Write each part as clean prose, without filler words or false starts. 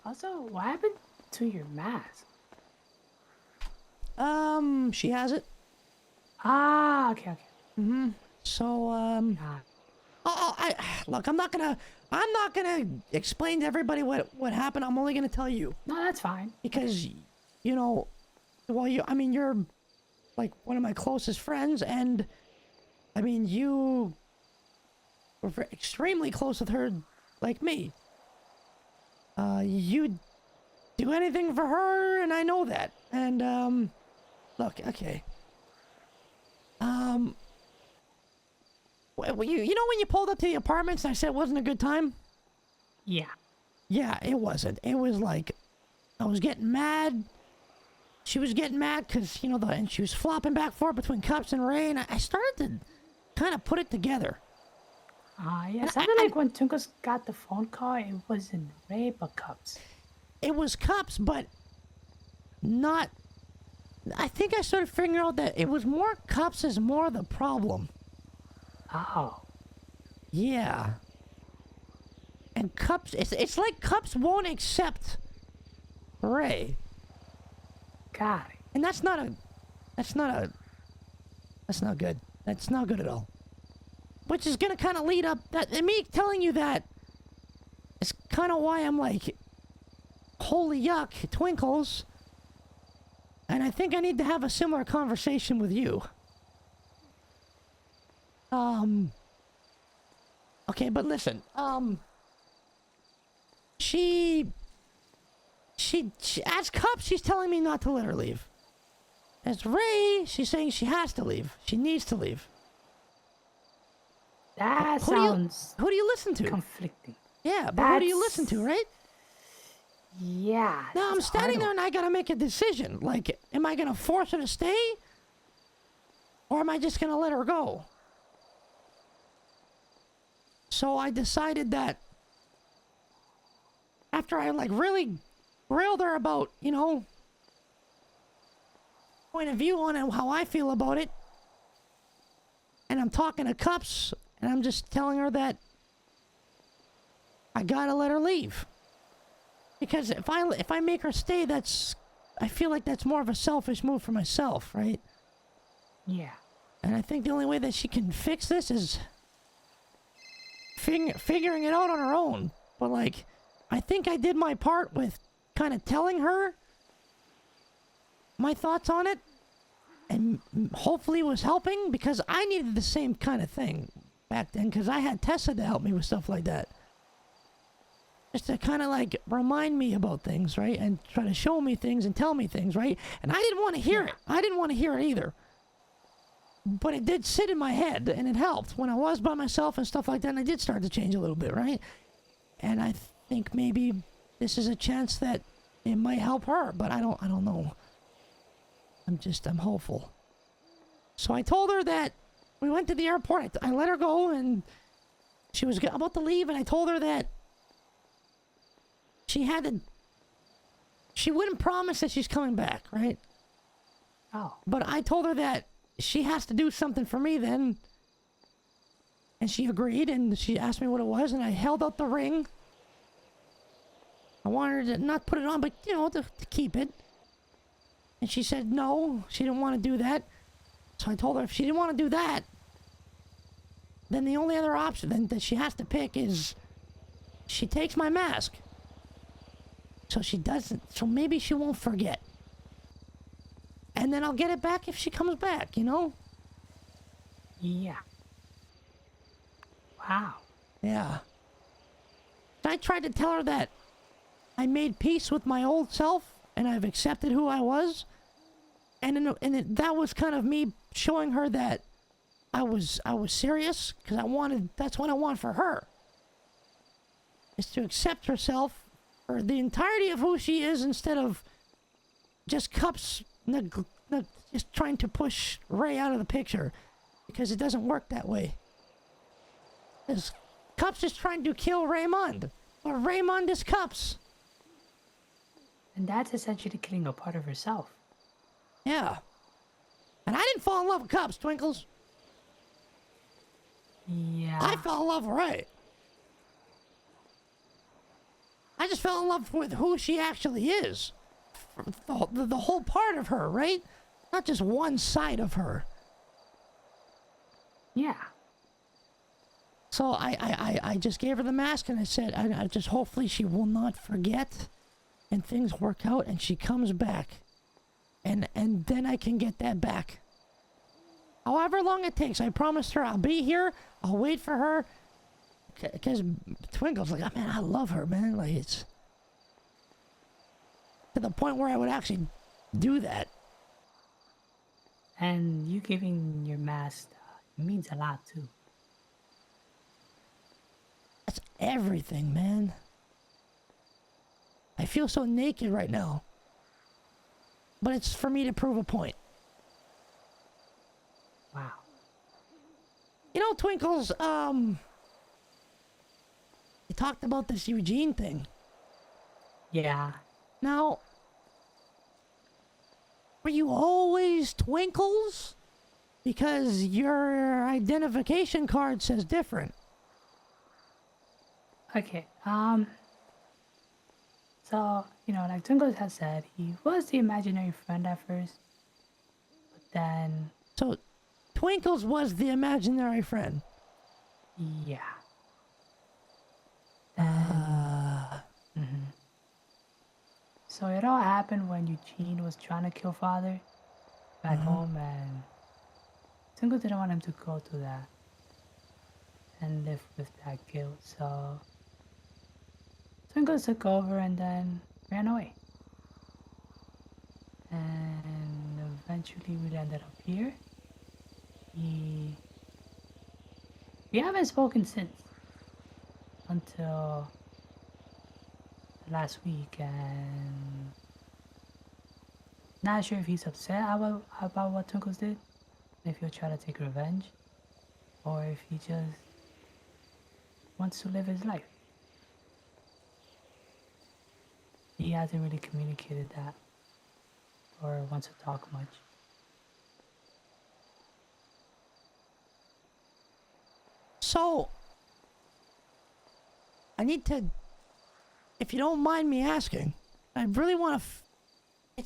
Also, what happened to your mask? She has it. Ah, okay, okay. Mm-hmm. So, Ah, look, I'm not gonna explain to everybody what happened. I'm only gonna tell you no, that's fine. because, well, you're like one of my closest friends, and I mean, you were extremely close with her, like me. You do anything for her, and I know that. And, look, okay. You know when you pulled up to the apartments and I said it wasn't a good time? Yeah. Yeah, it wasn't. It was like, I was getting mad. She was getting mad because, and she was flopping back and forth between Cups and Ray, and I started to kind of put it together. Yeah, it sounded like when Twinkles got the phone call, it wasn't Ray but Cups. It was Cups, but not... I think I started figuring out that it was more Cups is more the problem. Oh. Yeah. And Cups, it's like Cups won't accept Ray. Got it. And that's not good. That's not good at all. Which is gonna kind of lead up, and me telling you that is kind of why I'm like, holy yuck, Twinkles. And I think I need to have a similar conversation with you. Okay, but listen, she as Cup, she's telling me not to let her leave. As Ray, she's saying she has to leave. She needs to leave. That sounds who do you listen to? conflicting. Yeah, but who do you listen to, right? Yeah. Now I'm standing there and I gotta make a decision. Like, am I gonna force her to stay? Or am I just gonna let her go? So I decided that after I like really grilled her about, point of view on it, how I feel about it, and I'm talking to Cups, and I'm just telling her that I gotta let her leave. Because if I make her stay, I feel like that's more of a selfish move for myself, right? Yeah. And I think the only way that she can fix this is figuring it out on her own. But like, I think I did my part with kind of telling her my thoughts on it, and hopefully it was helping, because I needed the same kind of thing back then, because I had Tessa to help me with stuff like that. Just to kind of like remind me about things, right? And try to show me things and tell me things, right? And I didn't want to hear it. I didn't want to hear it either. But it did sit in my head, and it helped when I was by myself and stuff like that, and I did start to change a little bit, right? And I think maybe this is a chance that it might help her, but I don't know. I'm hopeful. So I told her that we went to the airport. I let her go, and she was about to leave, and I told her that she wouldn't promise that she's coming back, right? Oh. But I told her that she has to do something for me then. And she agreed, and she asked me what it was, and I held out the ring. I wanted her to not put it on, but, to keep it. And she said no, she didn't want to do that. So I told her if she didn't want to do that, then the only other option that she has to pick is she takes my mask. So she doesn't, so maybe she won't forget. And then I'll get it back if she comes back, Yeah. Wow. Yeah. I tried to tell her that I made peace with my old self and I've accepted who I was. And that was kind of me showing her that I was serious, because that's what I want for her. Is to accept herself for the entirety of who she is, instead of just Cups just trying to push Ray out of the picture, because it doesn't work that way. Because Cups is trying to kill Raymond, or Raymond is Cups. And that's essentially killing a part of herself. Yeah. And I didn't fall in love with Cups, Twinkles. Yeah. I fell in love with Ray. I just fell in love with who she actually is. The whole part of her, right? Not just one side of her. Yeah. So I just gave her the mask and I said, I just hopefully she will not forget and things work out and she comes back. And then I can get that back. However long it takes, I promised her I'll be here. I'll wait for her. Because Twinkles like, man, I love her, man. Like, it's to the point where I would actually do that. And you giving your mask means a lot too. That's everything, man. I feel so naked right now. But it's for me to prove a point. Wow. You know, Twinkles, you talked about this Eugene thing. Yeah. Now, were you always Twinkles? Because your identification card says different. Okay. So, like Twinkles has said, he was the imaginary friend at first. But then, So, Twinkles was the imaginary friend. yeah. So it all happened when Eugene was trying to kill father back home, and Twinkle didn't want him to go through that and live with that guilt. So Twinkle took over and then ran away. And eventually we ended up here. We haven't spoken since until last week, and not sure if he's upset about what Twinkles did, if he'll try to take revenge, or if he just wants to live his life. He hasn't really communicated that or wants to talk much. So, I need to, if you don't mind me asking, I really want to,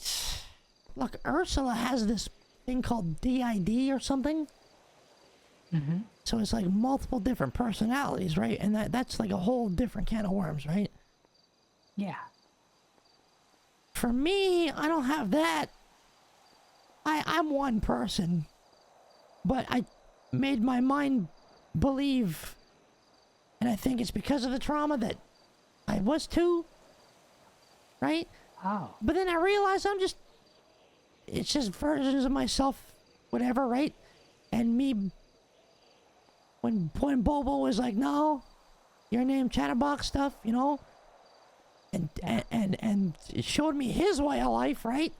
look, Ursula has this thing called DID or something. Mm-hmm. So it's like multiple different personalities, right? And that's like a whole different can of worms, right? Yeah. For me, I don't have that. I'm one person. But I made my mind believe, and I think it's because of the trauma, that I was two, right? Oh. But then I realized it's just versions of myself, whatever, right? And me, when Bobo was like, no, your name Chatterbox stuff, and it showed me his way of life, right?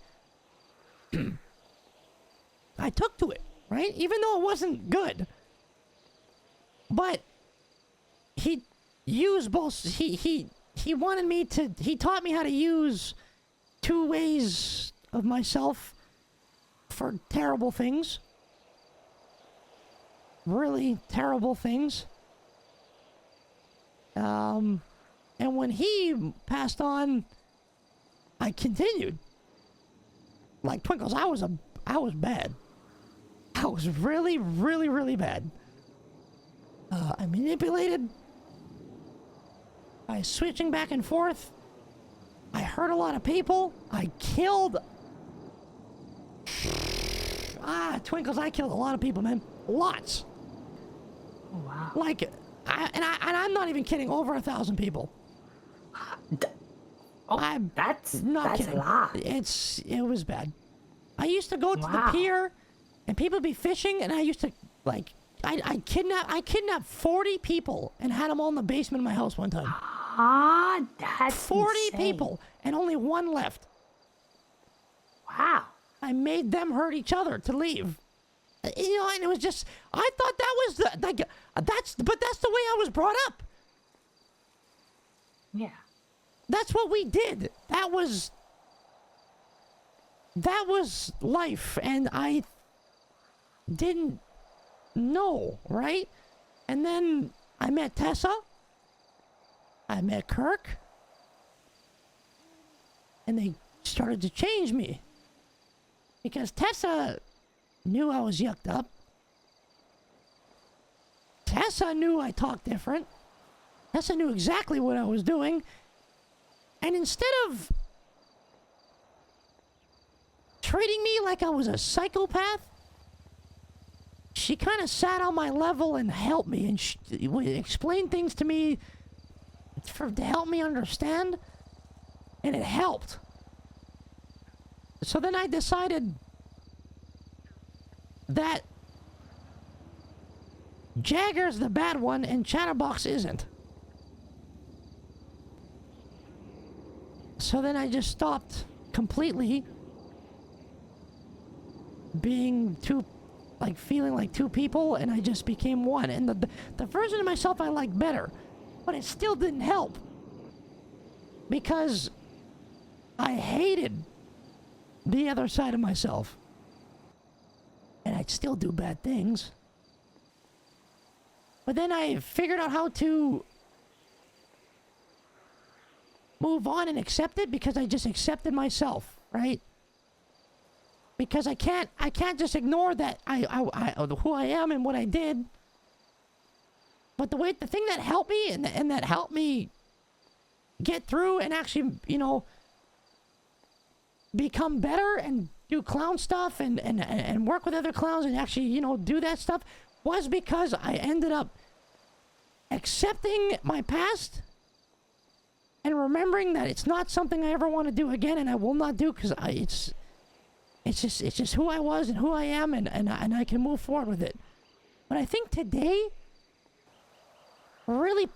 I took to it, right? Even though it wasn't good. But he used both, he wanted me to, he taught me how to use two ways of myself for terrible things. Really terrible things. And when he passed on, I continued. Like Twinkles, I was bad. I was really, really, really bad. I manipulated by switching back and forth. I hurt a lot of people. I killed. Twinkles, I killed a lot of people, man. Lots. Oh, wow. Like, I'm not even kidding. Over 1,000 people. That's Not that's kidding. a lot. It was bad. I used to go to the Wow. pier, and people would be fishing, and I used to I kidnapped 40 people and had them all in the basement of my house one time. That's 40 insane. people, and only one left. Wow. I made them hurt each other to leave. And it was just, I thought that was that's the way I was brought up. Yeah. That's what we did. That was life, and I didn't know, right? And then I met Tessa. I met Kirk. and they started to change me. Because Tessa knew I was yucked up. Tessa knew I talked different. Tessa knew exactly what I was doing. And instead of treating me like I was a psychopath, she kind of sat on my level and helped me and explained things to me to help me understand. And it helped. So then I decided that Jagger's the bad one and Chatterbox isn't. So then I just stopped completely being feeling like two people, and I just became one. And the version of myself I like better, but it still didn't help because I hated the other side of myself, and I'd still do bad things. But then I figured out how to move on and accept it because I just accepted myself, right? Because I can't just ignore that who I am and what I did. But the thing that helped me and that helped me get through and actually, become better and do clown stuff and work with other clowns and actually, do that stuff was because I ended up accepting my past and remembering that it's not something I ever want to do again, and I will not do because it's just who I was and who I am, and I can move forward with it. But I think today really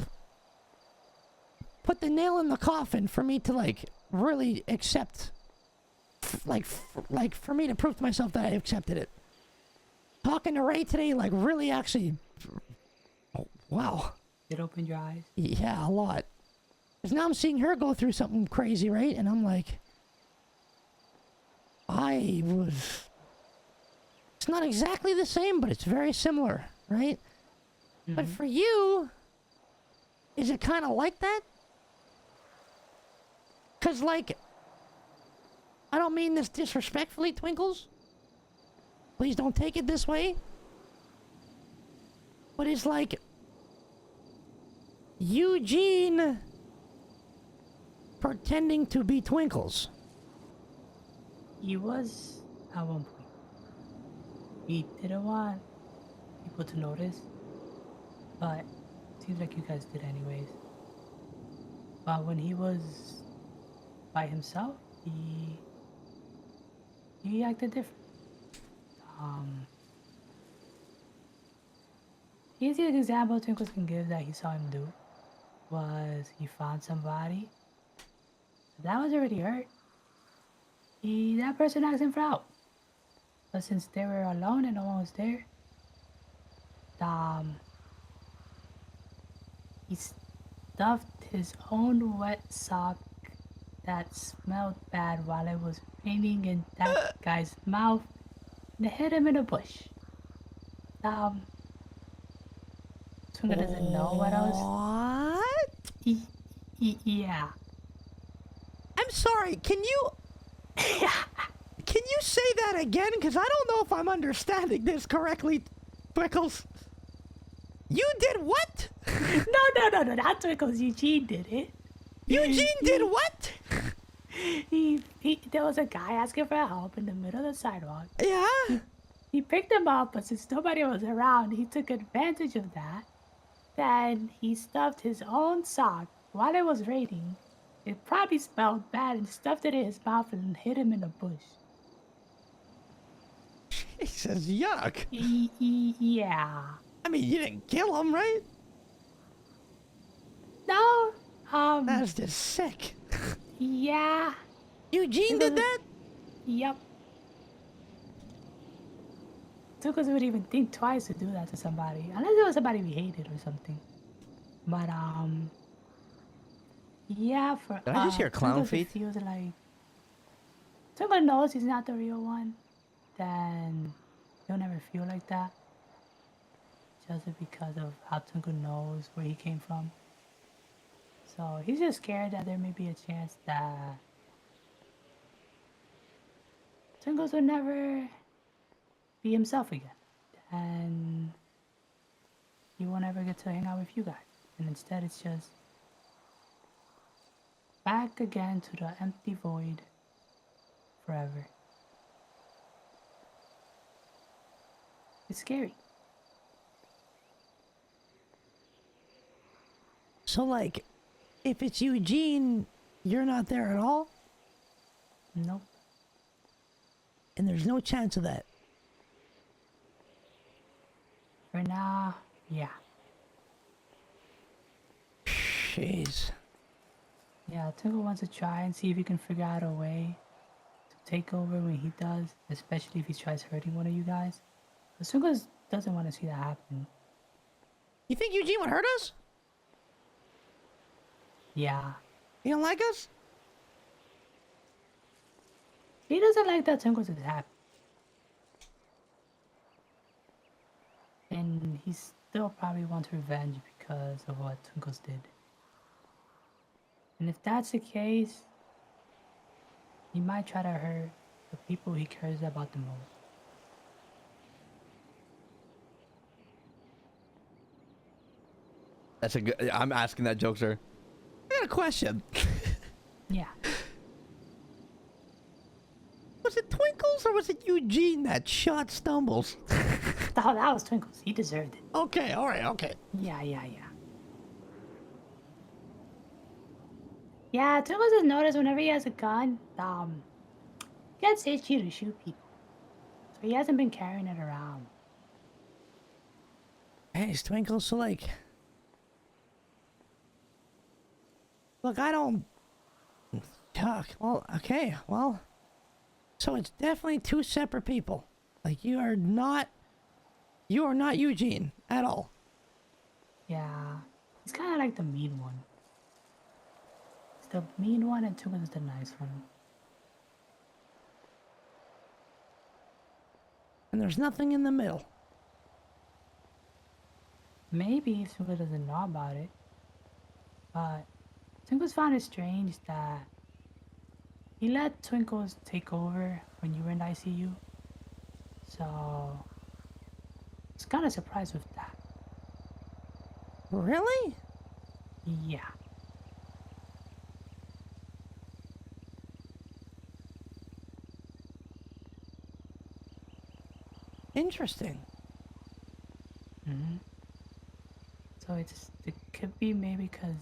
put the nail in the coffin for me to really accept, for me to prove to myself that I accepted it. Talking to Ray today, really actually, oh, wow. It opened your eyes? Yeah, a lot. Because now I'm seeing her go through something crazy, right? And I'm like, it's not exactly the same, but it's very similar, right? Mm-hmm. But for you, is it kind of like that? Because, I don't mean this disrespectfully, Twinkles. Please don't take it this way. But it's like Eugene pretending to be Twinkles. He was at one point. He didn't want people to notice, but it seems like you guys did anyways. But when he was by himself, he acted different. Easiest example Twinkles can give that he saw him do was he found somebody that was already hurt. That person asked him for help. But since they were alone and no one was there, he stuffed his own wet sock that smelled bad while it was raining in that guy's mouth and hit him in a bush. Twinkle doesn't know what I was... What? Yeah. I'm sorry, can you... Can you say that again? Because I don't know if I'm understanding this correctly, Twinkles. You did what? No, not Twinkles. Eugene did it. Eugene did what? There was a guy asking for help in the middle of the sidewalk. Yeah? He picked him up, but since nobody was around, he took advantage of that. Then he stuffed his own sock while it was raining. It probably smelled bad and stuffed it in his mouth and hit him in the bush. Jesus, yuck. Yeah. I mean, you didn't kill him, right? No. That's just sick. Yeah. Eugene did that? Yep. Twinkles would even think twice to do that to somebody, unless it was somebody we hated or something. But yeah. For did I just hear clown Twinkles feet? feels like Twinkle knows he's not the real one, then he'll never feel like that. Just because of how Twinkle knows where he came from. So he's just scared that there may be a chance that Twinkles would never be himself again. And he won't ever get to hang out with you guys. And instead it's just back again to the empty void forever. It's scary. So, like, if it's Eugene, you're not there at all? Nope. And there's no chance of that. For now, yeah. Jeez. Yeah, Twinkle wants to try and see if he can figure out a way to take over when he does, especially if he tries hurting one of you guys. But Twinkle doesn't want to see that happen. You think Eugene would hurt us? Yeah. He don't like us? He doesn't like that Twinkles is happy. And he still probably wants revenge because of what Twinkles did. And if that's the case, he might try to hurt the people he cares about the most. That's a good. I'm asking that joke, sir. I got a question. Yeah. Was it Twinkles or was it Eugene that shot Stumbles? Oh, that was Twinkles. He deserved it. Okay, alright, okay. Yeah. Yeah, Twinkles has noticed whenever he has a gun, he gets itchy to shoot people. So he hasn't been carrying it around. Hey, it's Twinkles, so like... Look, I don't... Yuck. Well, okay, well... So it's definitely two separate people. Like, you are not Eugene at all. Yeah. He's kind of like the mean one. He's the mean one and Twinkles is the nice one. And there's nothing in the middle. Maybe Twinkles doesn't know about it. But Twinkles found it strange that he let Twinkles take over when you were in ICU. So I was kind of surprised with that. Really? Yeah. Interesting. Mm-hmm. So it could be maybe because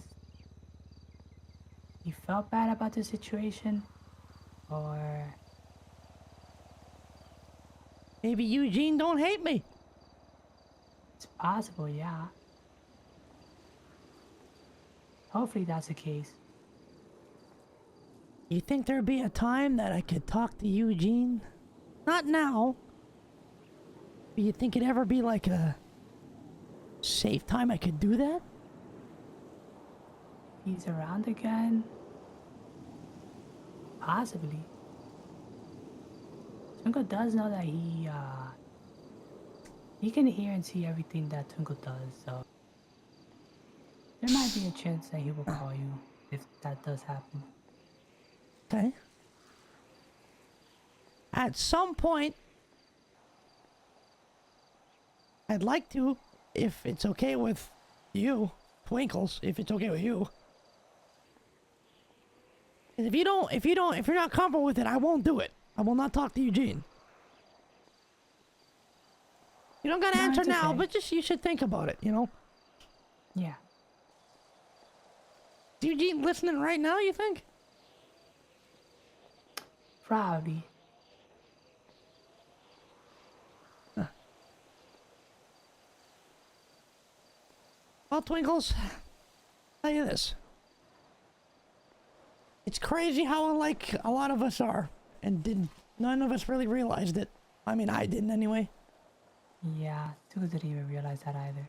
he felt bad about the situation, or Maybe Eugene don't hate me. it's possible, yeah. Hopefully that's the case. You think there'd be a time that I could talk to Eugene? Not now. But you think it'd ever be like a safe time I could do that? He's around again. Possibly. Twinkle does know that he can hear and see everything that Twinkle does, so there might be a chance that he will call you if that does happen. Okay. At some point, I'd like to, if it's okay with you, Twinkles, if it's okay with you. If you're not comfortable with it, I won't do it. I will not talk to Eugene. You don't gotta No, answer it's now, okay. but just you should think about it, you know? Yeah. Is Eugene listening right now, you think? Probably. Well, Twinkles, I'll tell you this. It's crazy how alike a lot of us are, and none of us really realized it. I mean, I didn't anyway. Yeah, Twinkles didn't even realize that either.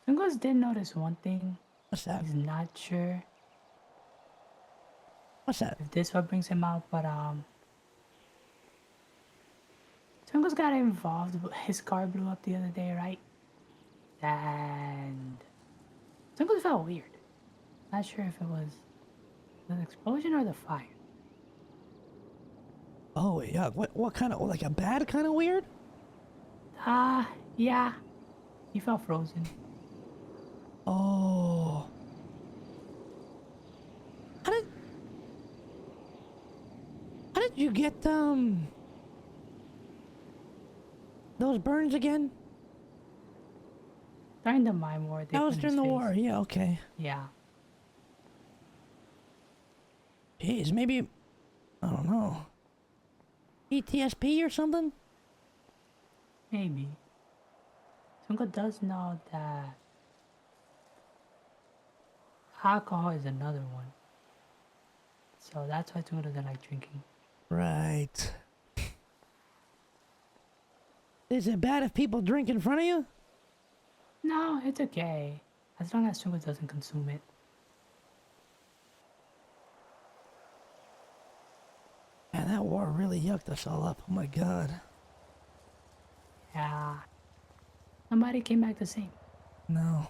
Twinkles did notice one thing. What's that? He's not sure What's that? if this what brings him out, but Twinkles got involved. His car blew up the other day, right? And Twinkles felt weird. Not sure if it was the explosion or the fire. Oh, yeah. What kind of, like a bad kind of weird? Yeah. He felt frozen. Oh. How did, how did you get, those burns again? During the mine war, they That put was in during his the face. war. Yeah, okay. Yeah. Jeez, maybe, I don't know. PTSP or something? Maybe. Tunga does know that alcohol is another one. So that's why Tunga doesn't like drinking. Right. Is it bad if people drink in front of you? No, it's okay. As long as Tunga doesn't consume it. Man, that war really yucked us all up. Oh my god. Yeah. Nobody came back the same. No.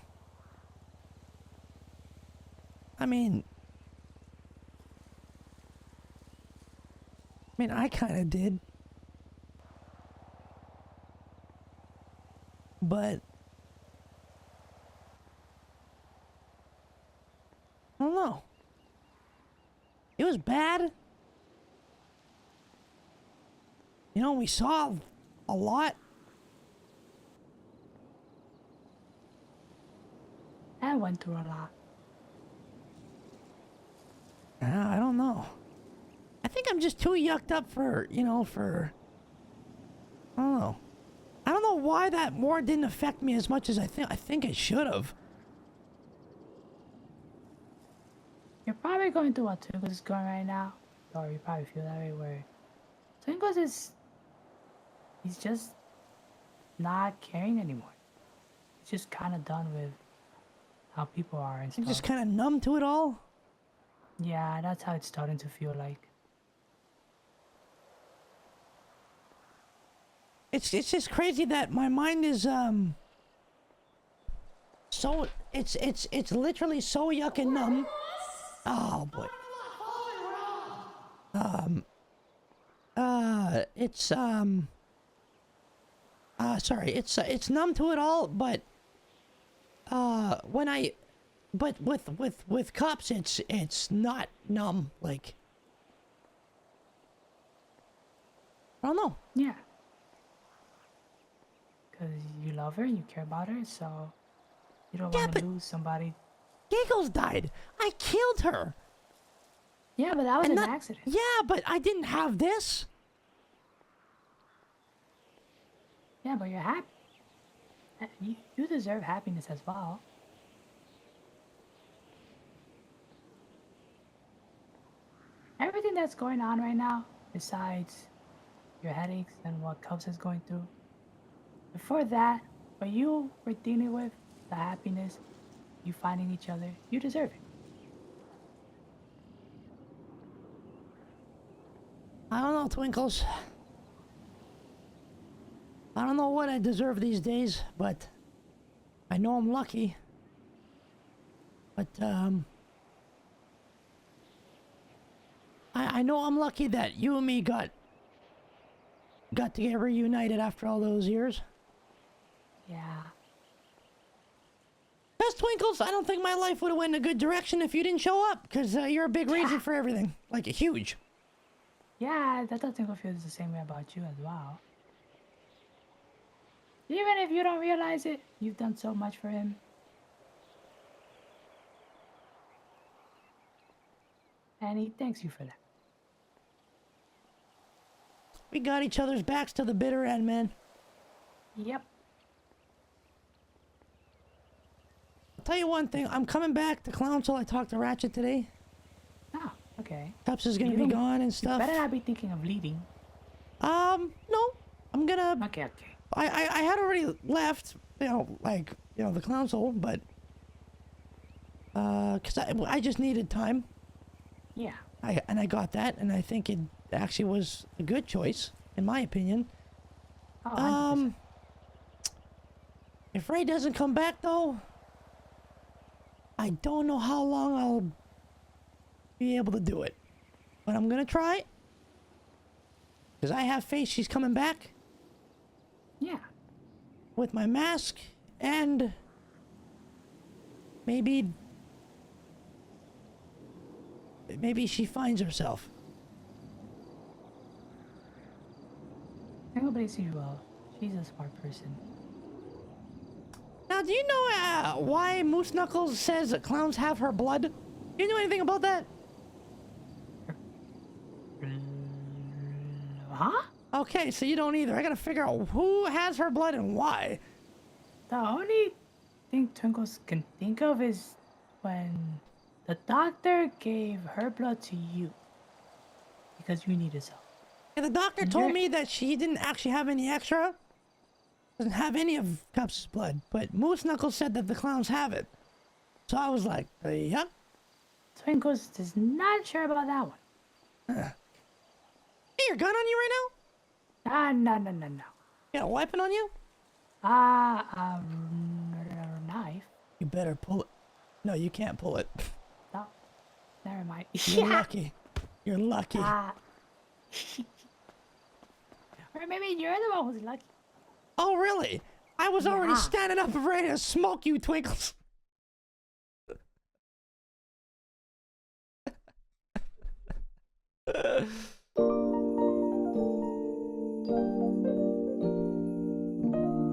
I kind of did. But I don't know. It was bad. You know, we saw a lot. I went through a lot. I don't know. I think I'm just too yucked up for, I don't know. I don't know why that war didn't affect me as much as I think it should have. You're probably going through what Twinkles is going right now. Or you probably feel that way where Twinkles is... He's just not caring anymore. He's just kind of done with how people are and I'm stuff. just kind of numb to it all. Yeah, that's how it's starting to feel like. It's just crazy that my mind is so it's literally so yuck and numb. Oh boy. Sorry, it's numb to it all, but but with cups it's not numb, like I don't know. Yeah. Because you love her, you care about her, so you don't Yeah, want to but- lose somebody. Giggles died. I killed her. Yeah, but that was And an that- accident. Yeah, but I didn't have this. Yeah, but you're happy. You deserve happiness as well. Everything that's going on right now, besides your headaches and what Cubs is going through, before that, what you were dealing with, the happiness, you finding each other, you deserve it. I don't know, Twinkles. I don't know what I deserve these days, but I know I'm lucky. But, I know I'm lucky that you and me got to get reunited after all those years. Yeah. Because, Twinkles, I don't think my life would have went in a good direction if you didn't show up, because you're a big reason for everything. Like, a huge. Yeah, that doesn't feel the same way about you as well. Even if you don't realize it, you've done so much for him. And he thanks you for that. We got each other's backs to the bitter end, man. Yep. I'll tell you one thing, I'm coming back to Clownsville. I talked to Ratchet today. Oh, okay. Tups is gonna You be don't- gone and You stuff. better not be thinking of leaving. No. I'm gonna... Okay. I had already left, the Clownsville, but... Because I just needed time. Yeah. I got that, and I think it actually was a good choice, in my opinion. Oh, 100%. If Ray doesn't come back, though... I don't know how long I'll be able to do it. But I'm gonna try. Because I have faith she's coming back Yeah. with my mask and maybe she finds herself. Twinkle believes you will. She's a smart person. Now, do you know why Moose Knuckles says that clowns have her blood? Do you know anything about that? Huh? Okay, so you don't either. I gotta figure out who has her blood and why. The only thing Twinkles can think of is when the doctor gave her blood to you because you needed some. And the doctor And told you're- me that she didn't actually have any extra. Doesn't have any of Cups' blood, but Moose Knuckles said that the clowns have it. So I was like, yep. Twinkles is not sure about that one. Hey, your gun on you right now? No. You got a weapon on you? Knife. You better pull it. No, you can't pull it. No, never mind. You're lucky. You're lucky. Or maybe you're the one who's lucky. Oh, really? I was already Yeah. standing up and ready to smoke you, Twinkles.